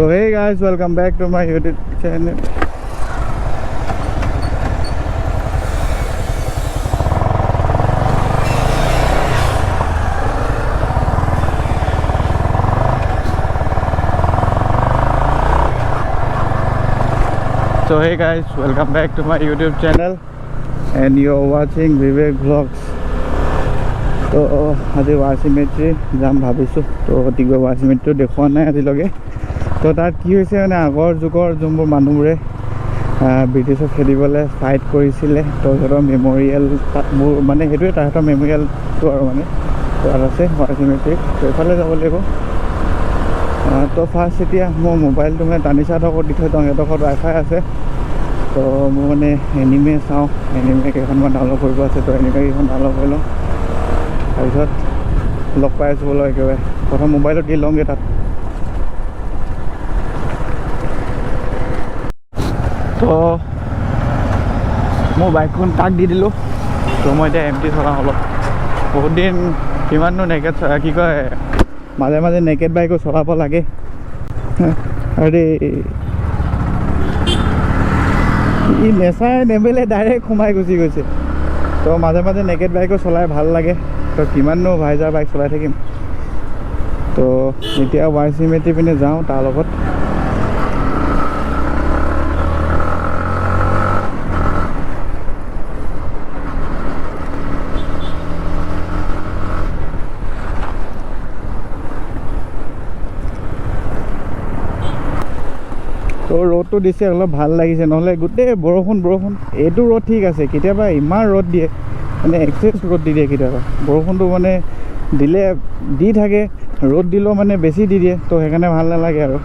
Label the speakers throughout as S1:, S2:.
S1: So hey guys, welcome back to my YouTube channel. So hey guys, welcome back to my YouTube channel and you're watching Vivek Vlogs. So আজি War Cemetery যাম ভাবিছো তো Digboi War Cemetery দেখুৱা নাই আজিলৈকে তো তাত কি হৈছে মানে আগৰ যুগৰ যোনবোৰ মানুহবোৰে ব্ৰিটিছক খেদিবলৈ ফাইট কৰিছিলে তো হেতৰ মেমৰিয়েল মানে হেতুৱে তাহাঁতৰ মেমৰিয়েলটো আৰু মানে তাত আছে War Cemetery তো এফালে যাব লাগিব তো ফাৰ্ষ্ট এতিয়া মোৰ মোবাইলটো মানে টানি চাৰ্জ কৰি দি থৈ যাওঁ হেতৰ ঘৰত ৱাইফাই আছে তো মই মানে এনিমে চাওঁ এনিমে কেইখনমান ডাউনলোড কৰিব আছে তো এনেকৈ কেইখন ডাউনলোড কৰি লওঁ তাৰপিছত লগ পাই আছোঁ বোলো একেবাৰে প্ৰথম মোবাইলত দি লওঁগৈ তাত তো মোৰ বাইকখন তাক দি দিলোঁ তো মই এতিয়া এমটি চলাওঁ অলপ বহুত দিন কিমাননো নেকেড কি কয় মাজে মাজে নেকেড বাইকো চলাব লাগে আৰে ই নেচাই নেবেলে ডাইৰেক্ট সোমাই গুচি গৈছে তো মাজে মাজে নেকেড বাইকো চলাই ভাল লাগে তো কিমাননো ভাইজাৰ বাইক চলাই থাকিম তো এতিয়া War Cemetery পিনে যাওঁ তাৰ লগত তো ৰ'দটো দিছে অলপ ভাল লাগিছে নহ'লে গোটেই বৰষুণ এইটো ৰ'দ ঠিক আছে কেতিয়াবা ইমান ৰ'দ দিয়ে মানে এক্সেছ ৰ'দ দি দিয়ে কেতিয়াবা বৰষুণটো মানে দিলে দি থাকে ৰ'দ দিলেও মানে বেছি দি দিয়ে তো সেইকাৰণে ভাল নালাগে আৰু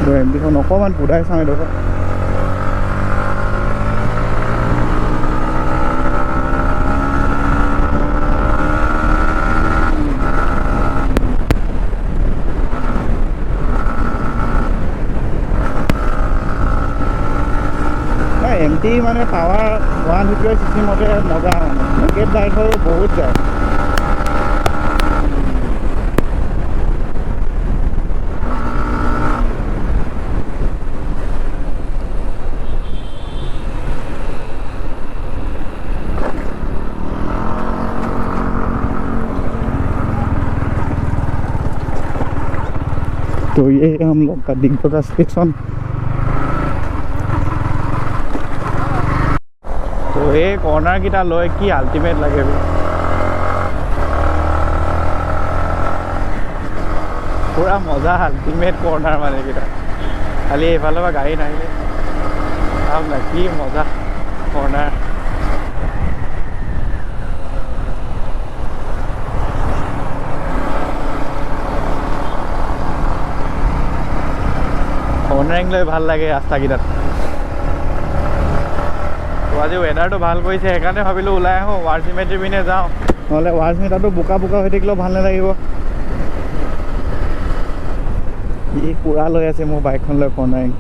S1: তো এমটিখন অকণমান পুদাই চাওঁ এইডোখৰ এমটি মানে পাৱাৰ 150cc মতে মজা মানে নেকেড বাইকৰ বহুত যায় तो ये हम लोग का Digboi का स्टेशन तो ये कॉर्नर किटा लो की अल्टीमेट लगे पूरा मजा अल्टीमेट कॉर्नर माने किटा खाली एफाले बा गाड़ी नाहिले अब ना की मजा कॉर्नर কৰ্নাৰিং লৈ ভাল লাগে ৰাস্তা কিটাত আজি ৱেডাৰটো ভাল কৰিছে সেইকাৰণে ভাবিলোঁ ওলাই আহোঁ War Cemetery পিনে যাওঁ নহ'লে War Cemeteryটো বোকা হৈ থাকিলেও ভাল নালাগিব ই পুৰা লৈ আছে মোৰ বাইকখন লৈ কৰ্নাৰিং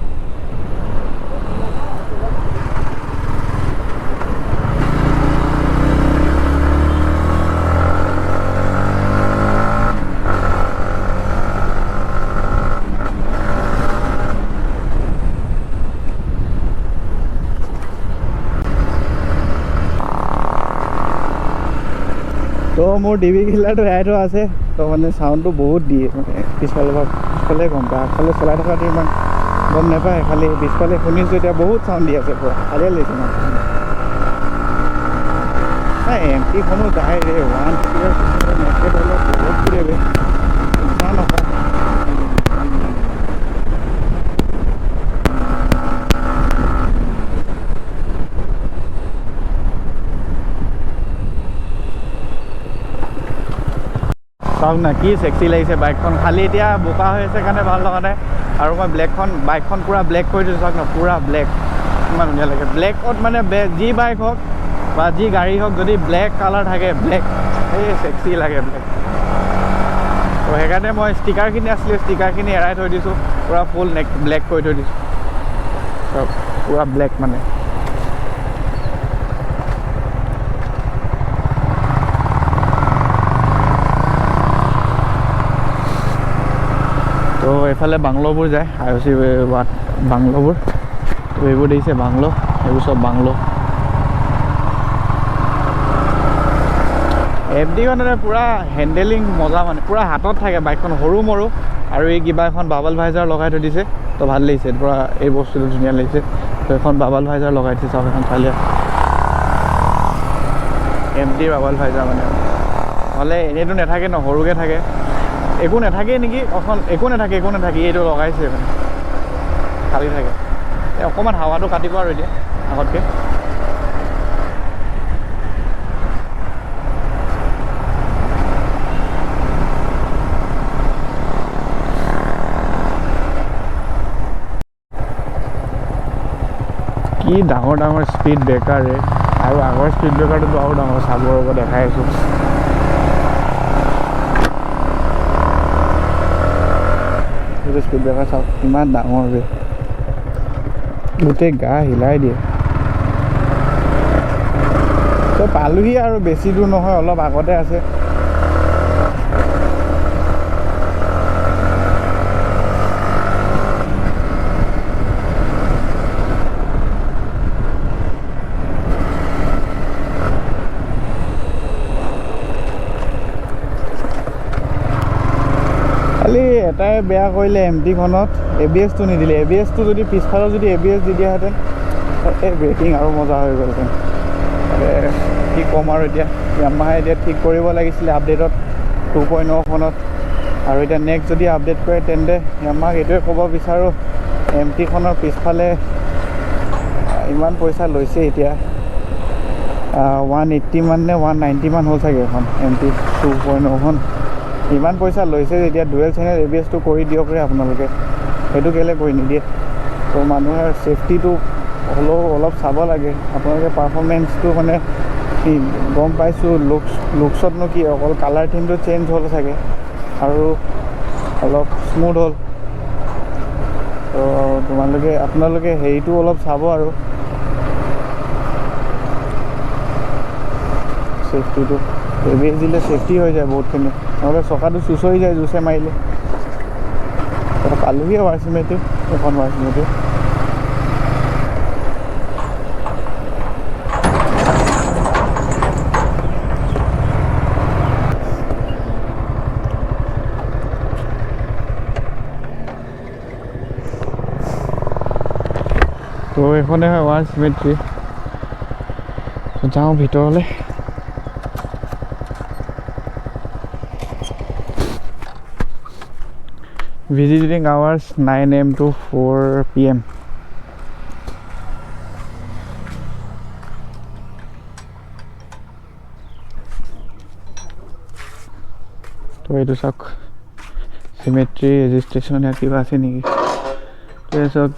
S1: তো মোৰ ডিবি কিলাৰটো ৰাইটো আছে তো মানে চাউণ্ডটো বহুত দিয়ে মানে পিছফালে গম পায় আগফালে চলাই থকাটো ইমান গম নাপায় খালি পিছফালে শুনিছোঁ এতিয়া বহুত চাউণ্ড দি আছে পুৰা ভালেই লাগিছে নাই এমটিখনো যায় ৰে 150 নেকেড হ'লে বহুত ফুৰে বে ইচ্ছা নকওঁ চাওক না কি সেক্সি লাগিছে বাইকখন খালি এতিয়া বোকা হৈ আছে কাৰণে ভাল লগা নাই আৰু মই বাইকখন পুৰা ব্লেক কৰি দিছোঁ চাওক না পুৰা ব্লেক ইমান ধুনীয়া লাগে ব্লেকত মানে যি বাইক হওক বা যি গাড়ী হওক যদি ব্লেক কালাৰ থাকে ব্লেক এই সেক্সি লাগে ব্লেক তো সেইকাৰণে মই ষ্টিকাৰখিনি আছিলে ষ্টিকাৰখিনি এৰাই থৈ দিছোঁ পুৰা ফুল ব্লেক কৰি থৈ দিছোঁ চাওক পুৰা ব্লেক মানে তো এইফালে বাংলোবোৰ যায় ASSOCERIES বাংলোবোৰ তো এইবোৰ দেখিছে বাংলো এইবোৰ সব বাংলো এফডিখনে পুৰা হেণ্ডেলিং মজা মানে পুৰা হাতত থাকে বাইকখন সৰু মৰু আৰু এই কিবা এখন বাবল ভাইজাৰ লগাই থৈ দিছে তো ভাল লাগিছে পুৰা এই বস্তুটো ধুনীয়া লাগিছে তো এখন বাবল ভাইজাৰ লগাই দিছে চাওক এখন চালে এমডি বাবল ভাইজাৰ মানে নহ'লে এনেইতো নাথাকে ন সৰুকৈ থাকে একো নাথাকে নেকি অকণ একো নাথাকে এইটো লগাইছে মানে খালী থাকে অকণমান হাৱাটো কাটিব আৰু এতিয়া আগতকৈ কি ডাঙৰ ডাঙৰ স্পীড ব্ৰেকাৰ ৰে আৰু আগৰ স্পীড ব্ৰেকাৰটো আৰু ডাঙৰ চাবৰ ওপৰত দেখাই আছোঁ স্পীড ব্ৰেকাৰ চাওক কিমান ডাঙৰ ৰে গোটেই গা হিলাই দিয়ে তো পালোহি আৰু বেছি দূৰ নহয় অলপ আগতে আছে খালি এটাই বেয়া কৰিলে এমটিখনত ABS-টো নিদিলে ABS-টো যদি পিছফালৰ যদি ABS দি দিয়াহেঁতেন এই ব্ৰেকিং আৰু মজা হৈ গ'লহেঁতেন কি ক'ম আৰু এতিয়া ইয়ামাহাই এতিয়া ঠিক কৰিব লাগিছিলে আপডেটত 2.0খনত আৰু এতিয়া নেক্সট যদি আপডেট কৰে তেন্তে ইয়ামাহাক এইটোৱে ক'ব বিচাৰোঁ এমটিখনৰ পিছফালে ইমান পইচা লৈছে এতিয়া 180 মান নে 190 মান হ'ল চাগে এখন MT 2.0খন ইমান পইচা লৈছে যেতিয়া ডুৱেল চেনেল ABS-টো কৰি দিয়কৰে আপোনালোকে সেইটো কেলৈ কৰি নিদিয়ে তো মানুহে ছেফটিটো হ'লেও অলপ চাব লাগে আপোনালোকে পাৰফৰ্মেঞ্চটো মানে গম পাইছোঁ লুকছতনো কি অকল কালাৰ থিমটো চেঞ্জ হ'ল চাগে আৰু অলপ স্মুথ হ'ল তো আপোনালোকে হেৰিটো অলপ চাব আৰু ছেফটিটো ABS দিলে ছেফটি হৈ যায় বহুতখিনি নহ'লে চকাটো চুচৰি যায় জুচে মাৰিলে পালোহি ৱাৰ চিমেট্ৰি এখন ৱাৰ চিমেট্ৰি তো এইখনে হয় ৱাৰ চিমেট্ৰি যাওঁ ভিতৰলৈ Visiting hours 9 AM to 4 PM. তো এইটো চাওক চিমেট্ৰি ৰেজিষ্ট্ৰেশ্যন ইয়াত কিবা আছে নেকি তো চাওক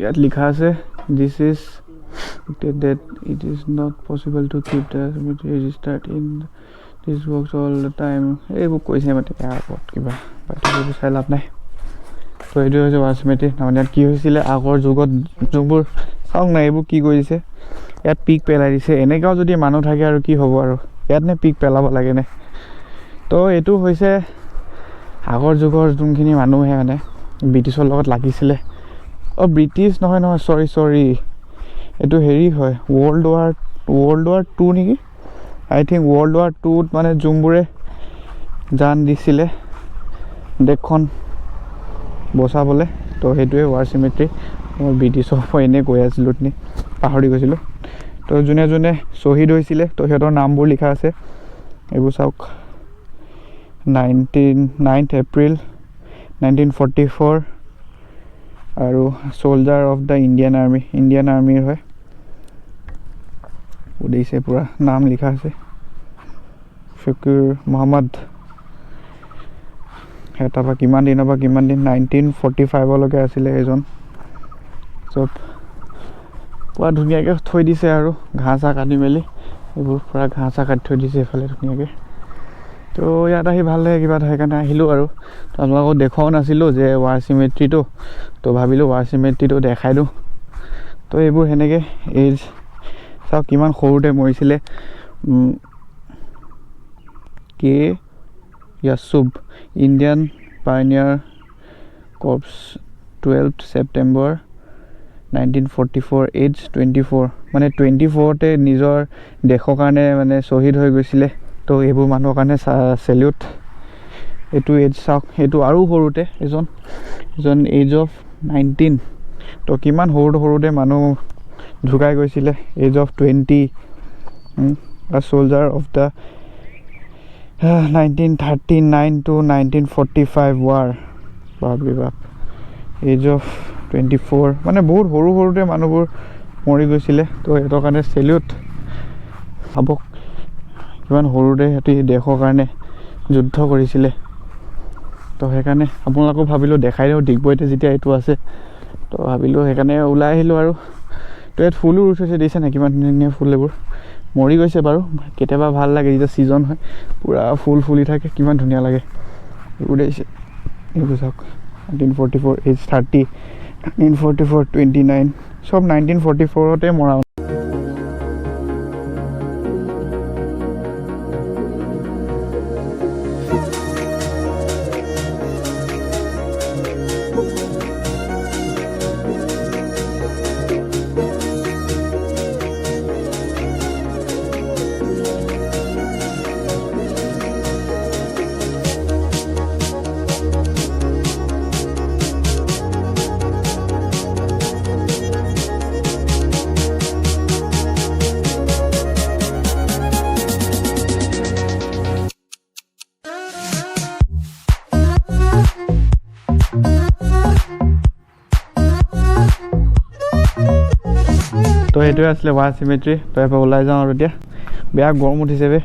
S1: ইয়াত লিখা আছে this is that it is not possible to keep the cemetery registered in this works all the time এইবোৰ কৈছে মানে এয়াৰপৰ্ট কিবা বাকীবোৰ চাই লাভ নাই তো এইটো হৈছে ৱাৰ চিমেট্ৰি তাৰমানে ইয়াত কি হৈছিলে আগৰ যুগত যোনবোৰ চাওক না এইবোৰ কি কৰিছে ইয়াত পিক পেলাই দিছে এনেকুৱাও যদি মানুহ থাকে আৰু কি হ'ব আৰু ইয়াত নে পিক পেলাব লাগে নে তো এইটো হৈছে আগৰ যুগৰ যোনখিনি মানুহে মানে ব্ৰিটিছৰ লগত লাগিছিলে ব্ৰিটিছ নহয় চৰি এইটো হেৰি হয় ৱৰ্ল্ড ৱাৰ 2 নেকি আই থিংক ৱৰ্ল্ড ৱাৰ 2ত মানে যোনবোৰে জান দিছিলে দেশখন বচাবলৈ তো সেইটোৱে ৱাৰ চিমেট্ৰি মই ব্ৰিটিছৰ পৰা এনেই কৈ আছিলোঁ পাহৰি গৈছিলোঁ তো যোনে যোনে শ্বহীদ হৈছিলে তো সিহঁতৰ নামবোৰ লিখা আছে এইবোৰ চাওক 9th April 1944 আৰু soldier of the Indian Army হয় উদিছে পুৰা নাম লিখা আছে ফকিৰ মোহাম্মদ এটা বা কিমান দিনৰ পৰা কিমান দিন 1945লৈকে আছিলে এজন চব পুৰা ধুনীয়াকৈ থৈ দিছে আৰু ঘাঁহ কাটি মেলি এইবোৰ পুৰা ঘাঁহ কাটি থৈ দিছে এইফালে ধুনীয়াকৈ তো ইয়াত আহি ভাল লাগে কিবা সেইকাৰণে আহিলোঁ আৰু আপোনালোকক দেখুৱাও নাছিলোঁ যে ৱাৰ চিমেট্ৰিটো তো ভাবিলোঁ ৱাৰ চিমেট্ৰিটো দেখাই দিওঁ তো এইবোৰ সেনেকৈ এই চাওক কিমান সৰুতে মৰিছিলে কে ইয়াছুব Indian pioneer corps 12th September 1944 age 24 মানে 24তে নিজৰ দেশৰ কাৰণে মানে শ্বহীদ হৈ গৈছিলে তো এইবোৰ মানুহৰ কাৰণে সেলিউট এইটো এজ চাওক এইটো আৰু সৰুতে এজন এজ অফ 19 তো কিমান সৰুতে মানুহ ঢুকাই গৈছিলে as of 20 a soldier of the 1939 to 1945 war বাপৰে বাপ এজ অফ 24 মানে বহুত সৰুতে মানুহবোৰ মৰি গৈছিলে তো এটাৰ কাৰণে সেলিউট ভাবক কিমান সৰুতে সিহঁতি দেশৰ কাৰণে যুদ্ধ কৰিছিলে তো সেইকাৰণে আপোনালোকক ভাবিলোঁ দেখাই দিওঁ ডিগবৈতে যেতিয়া এইটো আছে তো ভাবিলোঁ সেইকাৰণে ওলাই আহিলোঁ আৰু তো ইয়াত ফুলো ৰুই থৈছে দেখিছে নাই কিমান ধুনীয়া ফুল এইবোৰ মৰি গৈছে বাৰু কেতিয়াবা ভাল লাগে যেতিয়া ছিজন হয় পুৰা ফুল ফুলি থাকে কিমান ধুনীয়া লাগে এইবোৰ দেখিছে এইবোৰ চাওক 1944 এজ 30 1944 29 সব 1944তে মৰা তো এইটোৱে আছিলে ৱাৰ চিমেট্ৰি তো এবাৰ ওলাই যাওঁ আৰু এতিয়া বেয়া গৰম উঠিছে বে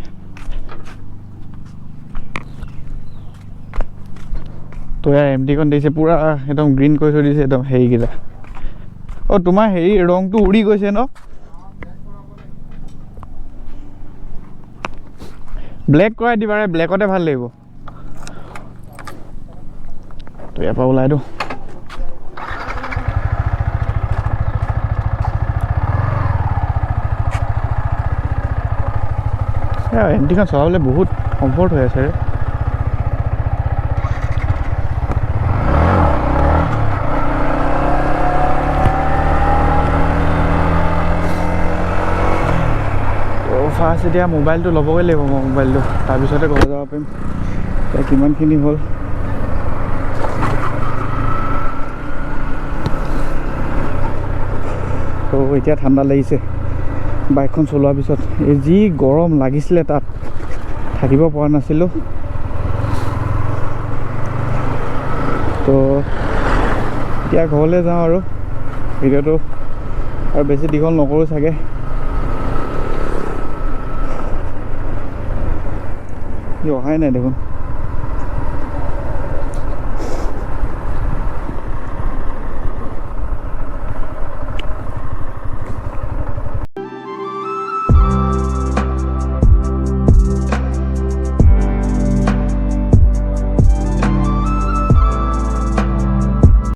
S1: তো ইয়াৰ এমটিখন দিছে পুৰা একদম গ্ৰীণ কৰি থৈ দিছে একদম হেৰিকেইটা অঁ তোমাৰ হেৰি ৰংটো উৰি গৈছে ন ব্লেক কৰাই দিবা ৰে ব্লেকতে ভাল লাগিব তো ইয়াৰ পৰা ওলাই দিওঁ এমটিখন চলাবলৈ বহুত কমফৰ্ট হৈ আছে ফাৰ্ষ্ট এতিয়া মোবাইলটো ল'বগৈ লাগিব মই মোবাইলটো তাৰপিছতে ঘৰলৈ যাব পাৰিম এতিয়া কিমানখিনি হ'ল তো এতিয়া ঠাণ্ডা লাগিছে বাইকখন চলোৱাৰ পিছত এই যি গৰম লাগিছিলে তাত থাকিব পৰা নাছিলোঁ তো এতিয়া ঘৰলৈ যাওঁ আৰু ভিডিঅ'টো আৰু বেছি দীঘল নকৰোঁ চাগে অহাই নাই দেখোন